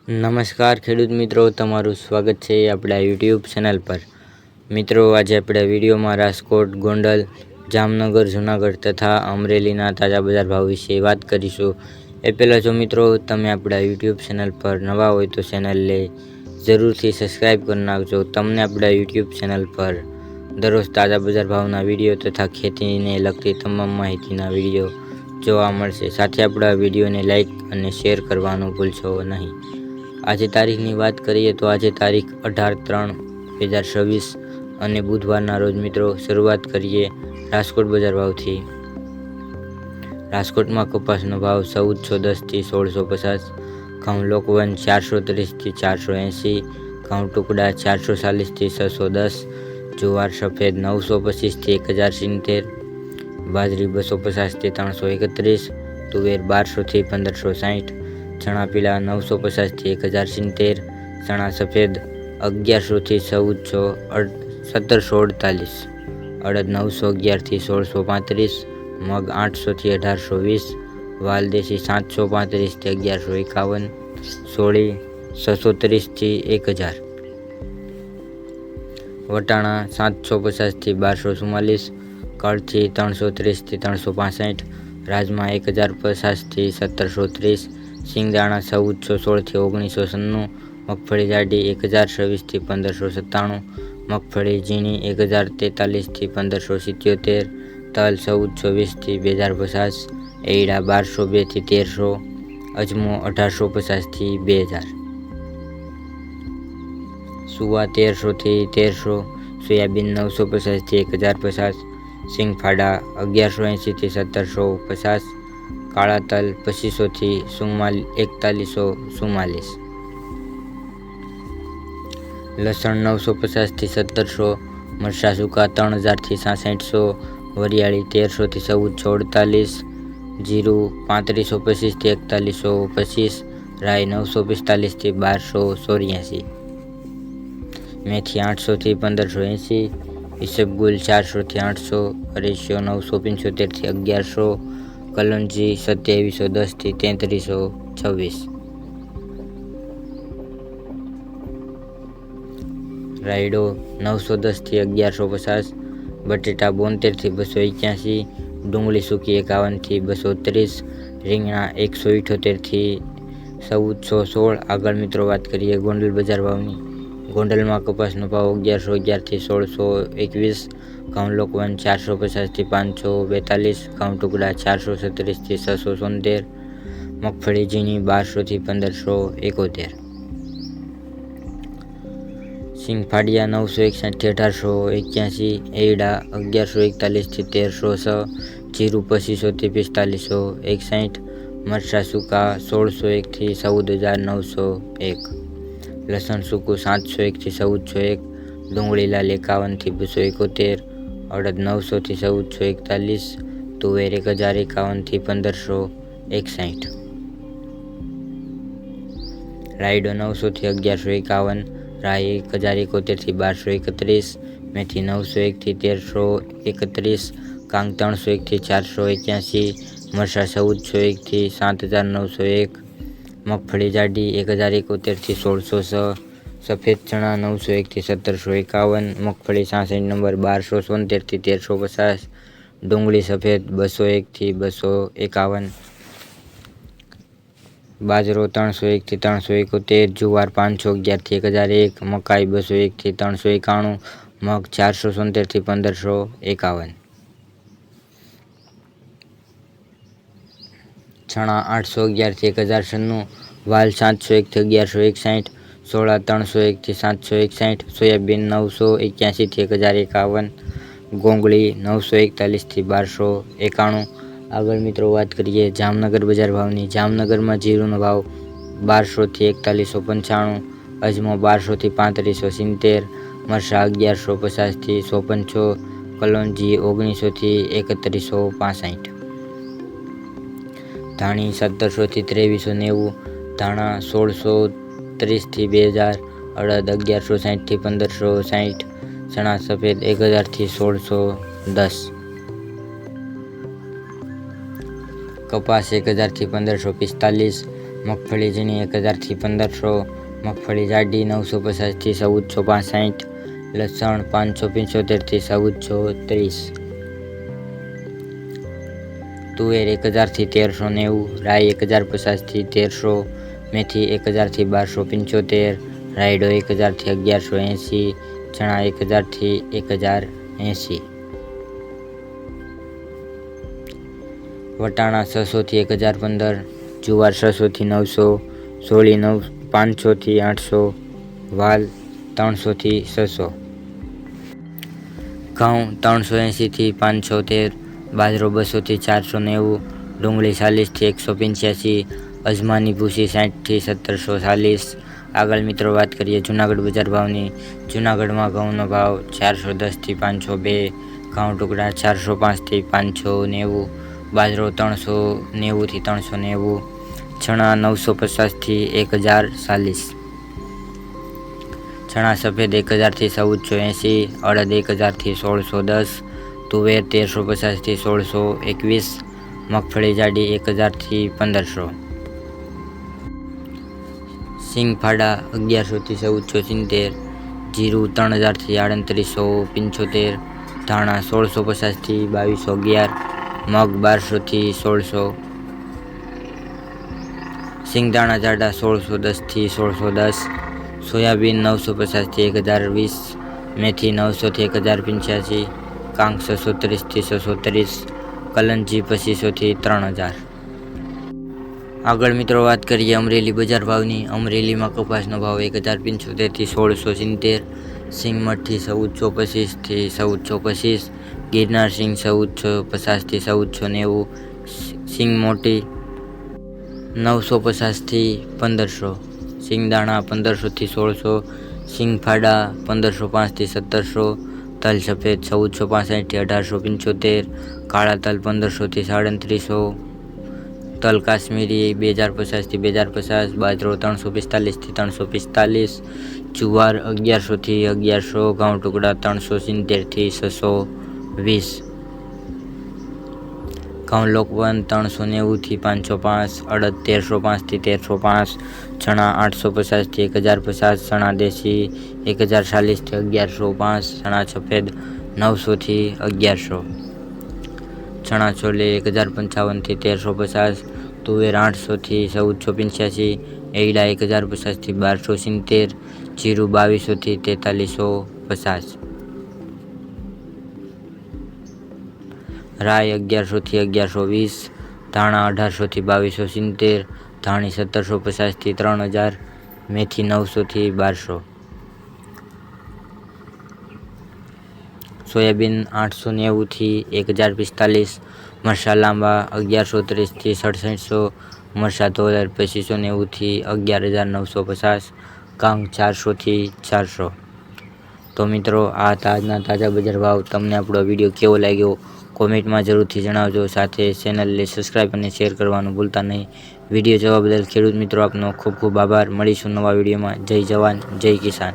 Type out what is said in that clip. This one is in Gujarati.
નમસ્કાર ખેડૂત મિત્રો, તમારું સ્વાગત છે આપણા યુટ્યુબ ચેનલ પર। મિત્રો, આજે આપણે વિડીયોમાં રાજકોટ, ગોંડલ, જામનગર, જૂનાગઢ તથા અમરેલીના તાજા બજાર ભાવ વિશે વાત કરીશું। એ પહેલાં જો મિત્રો તમે આપણા યુટ્યુબ ચેનલ પર નવા હોય તો ચેનલને જરૂરથી સબસ્ક્રાઈબ કરી નાખજો। તમને આપણા યુટ્યુબ ચેનલ પર દરરોજ તાજા બજાર ભાવના વિડીયો તથા ખેતીને લગતી તમામ માહિતીના વિડીયો જોવા મળશે। સાથે આપણા વિડીયોને લાઇક અને શેર કરવાનું ભૂલશો નહીં। આજે તારીખની વાત કરીએ તો આજે તારીખ 18/3/2026 અને બુધવારના રોજ મિત્રો શરૂઆત કરીએ રાજકોટ બજાર ભાવથી। રાજકોટમાં કપાસનો ભાવ 1410 થી 1650, ઘઉં લોકવન 430 થી 480, ઘઉં ટુકડા 440 થી 610, જુવાર સફેદ 925 થી 1070, બાજરી 250 થી 331, તુવેર 1200 થી 1560, ચણા પીળા 950 થી 1070, ચણા સફેદ 1100 થી 1748, અડદ 911 થી 1635, મગ 800 થી 1820, વાલદેશી 735 થી 1151, સોળી 630 થી 1000, વટાણા 750 થી 1244, કળથી 330 થી 365, રાજમા 1050 થી 1730, સિંગદાણા 1416 થી 1996, મગફળી જાડી 1026 થી 1597, મગફળી ઝીણી 1043 થી 1577, તલ 1420 થી 2050, એરડા 1202 થી 1300, અજમો 1850 થી 2000, સુવા 1300 થી 1300, સોયાબીન 950 થી 1050, સિંગફાડા 1180 થી 1750, કાળા તલ 2500 થી 4144, લસણ 950 થી 1700, મરચાં સૂકા 3000 થી 6600, વરિયાળી 1300 થી 1448, જીરું 3525 થી 4125, રાઈ 945 થી 1284, મેથી 800 થી 1580, ઈસબગુલ 400 થી 800, અરેશિયો 975 થી 1100, કલોંજી 2710 થી 3326, રાયડો 910 થી 1150, બટેટા 72 થી 281, ડુંગળી સૂકી 51 થી 230, રીંગણા 178 થી 1416। આગળ મિત્રો વાત કરીએ ગોંડલ બજાર ભાવની। ગોંડલમાં કપાસનો ભાવ 1111 થી 1621, ઘઉં લોકવન 450 થી 542, ઘઉં ટુકડા 437 થી 677, મગફળી ઝીણી 1200 થી 1571, સિંગફાડિયા 961 થી 1881, એરડા 1141 થી 1306, જીરું 2500 થી 4561, મરચાં સૂકા 1601 થી 14901, લસણ સૂકું 701 થી 1401, ડુંગળી લાલ 51 થી 271, અડદ 900 થી 1441, તુવેર 1051 થી 1561, રાયડો 900 થી 1151, રાઈ 1071 થી 1231, મેથી 901 થી 1331, કાંગ 301 થી 481, મરચાં 1401 થી 7901, મગફળી જાડી 1071 થી 1606, સફેદ ચણા 901 થી 1751, મગફળી 66 નંબર 1273 થી 1350, ડુંગળી સફેદ 201 થી 251, બાજરો 301 થી 371, જુવાર 511 થી 1001, મકાઈ 201 થી 391, મગ 470 થી 1551, ચણા 811 થી 1096, વાલ 701 થી 1161, સોળા 301 થી 761, સોયાબીન 981 થી 1051, ગોંગળી 941 થી 1291। આગળ મિત્રો વાત કરીએ જામનગર બજાર ભાવની। જામનગરમાં જીરુંનો ભાવ 1200 થી 4195, અજમો 1200 થી 3570, મરચાં 1150 થી 155, કલોંજી 1900 થી 3165, ધાણી 1700 થી 2390, ધાણા 1630 થી 2000, અડદ 1160 થી 1560, ચણા સફેદ 1000 થી 1610, કપાસ 1000 થી 1545, મગફળી ઝીણી 1000 થી 1500, મગફળી જાડી 950 થી 1465, લસણ 575 થી 1430, તુવેર 1000 થી 1390, રાઈ 1050 થી 1300, મેથી 1000 થી 1275, રાયડો 1000 થી 1180, ચણા 1000 થી 1080, વટાણા 600 થી 1015, જુવાર 600 થી 900, સોળી 500 થી 800, વાલ 300 થી 600, ઘઉં 380 થી 513, બાજરો 200 થી 490, ડુંગળી 40 થી 185, અજમાની ભૂસી 60 થી 1740। આગળ મિત્રો વાત કરીએ જૂનાગઢ બજાર ભાવની। જૂનાગઢમાં ઘઉંનો ભાવ 410 થી 502, ઘઉં ટુકડા 405 થી 590, બાજરો 390 થી 390, ચણા 950 થી 1040, ચણા સફેદ 1000 થી 1480, અડદ 1000 થી 1610, તુવેર 1350 થી 1621, મગફળી જાડી 1000 થી 1500, સિંગફાડા 1100 થી 1470, જીરું 3000 થી 3875, ધાણા 1650 થી 2211, મગ 1200 થી 1600, સિંગદાણા જાડા 1610 થી 1610, સોયાબીન 950 થી 1020, મેથી 900 થી 1085, કાંગ 630 થી 630, કલંજી 2500 થી 3000। આગળ મિત્રો વાત કરીએ અમરેલી બજાર ભાવની। અમરેલીમાં કપાસનો ભાવ 1075 થી 1670, સિંગમઠી 1425 થી 1425, ગિરનાર સિંગ 1450 થી 1490, સિંગ મોટી 950 થી 1500, સિંગદાણા 1500 થી 1600, સિંગફાડા 1505 થી 1700, તલ સફેદ 1465 થી 1875, કાળા તલ 1500 થી 3700, તલ કાશ્મીરી 2050 થી 2050, બાજરો 345 થી 345, જુવાર 1100 થી 1100, ઘઉં ટુકડા 370 થી 620, ઘઉં લોકવન 390 થી 505, અડદ 1305 થી 1305, ચણા 850 થી 1050, ચણા દેશી 1040 થી 1105, ચણા સફેદ 900 થી 1100, ચણા છોલે 1055 થી 1350, તુવેર 800 થી 1485, એરડા 1050 થી 1270, જીરું 2200 થી 4350, રાઈ 1100 થી 1120, ધાણા 1800 થી 2270, ધાણી 1750 થી 3000, મેથી 900 થી 1200, સોયાબીન 890 થી 1045, મરચા લાંબા 1130 થી 6700, મરચા તોદર 2590 થી 11950, કાંગ 400 થી 400। તો મિત્રો આ હતા આજના તાજા બજાર ભાવ। તમને આપણો વિડીયો કેવો લાગ્યો કોમેન્ટમાં જરૂરથી જણાવજો, સાથે ચેનલને સબસ્ક્રાઈબ અને શેર કરવાનું ભૂલતા નહીં। વિડીયો જોવા બદલ ખેડૂત મિત્રો આપનો ખૂબ ખૂબ આભાર। મળીશું નવા વિડીયોમાં। જય જવાન જય કિસાન।